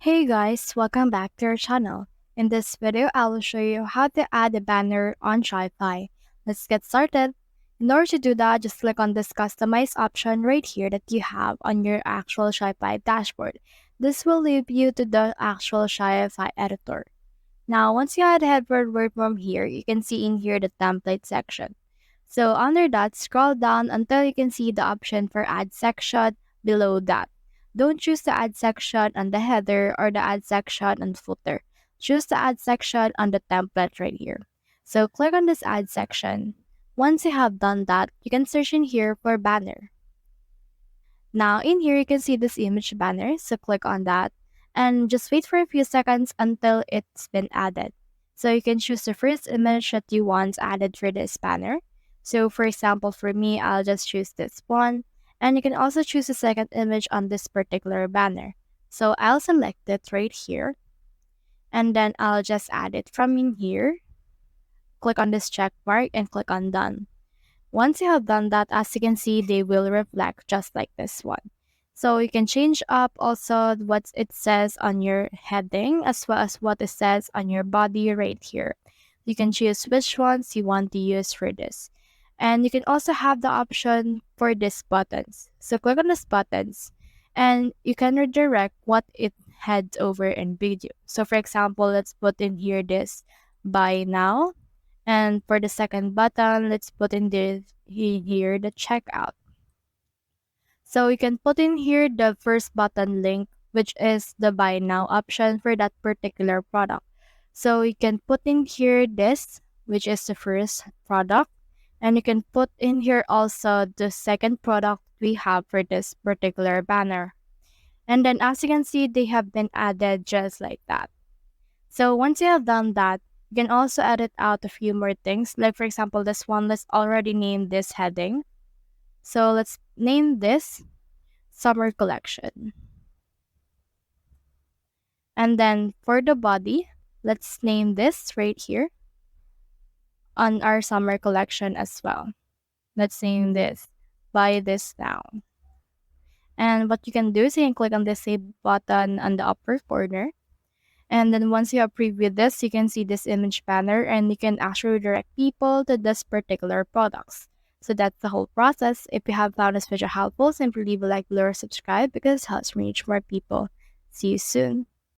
Hey guys, welcome back to our channel. In this video, I will show you how to add a banner on Shopify. Let's get started. In order to do that, just click on this customize option right here that you have on your actual Shopify dashboard. This will lead you to the actual Shopify editor. Now, once you head forward from here, you can see in here the template section. So under that, scroll down until you can see the option for add section below that. Don't choose the add section on the header or the add section on the footer. Choose the add section on the template right here. So click on this add section. Once you have done that, you can search in here for banner. Now in here, you can see this image banner, so click on that and just wait for a few seconds until it's been added. So you can choose the first image that you want added for this banner. So for example, for me, I'll just choose this one. And you can also choose a second image on this particular banner. So I'll select it right here. And then I'll just add it from in here. Click on this check mark and click on done. Once you have done that, as you can see, they will reflect just like this one. So you can change up also what it says on your heading as well as what it says on your body right here. You can choose which ones you want to use for this. And you can also have the option for these buttons. So click on these buttons and you can redirect what it heads over in video. So for example, let's put in here this buy now. And for the second button, let's put in here the checkout. So you can put in here the first button link, which is the buy now option for that particular product. So you can put in here this, which is the first product. And you can put in here also the second product we have for this particular banner. And then as you can see, they have been added just like that. So once you have done that, you can also edit out a few more things. Like for example, this one, let's already name this heading. So let's name this Summer Collection. And then for the body, let's name this right here on our Summer Collection as well. Let's name this Buy This Now. And what you can do is you can click on the save button on the upper corner. And then once you have previewed this, you can see this image banner and you can actually direct people to this particular products. So that's the whole process. If you have found this video helpful, simply leave a like below or subscribe because it helps me reach more people. See you soon.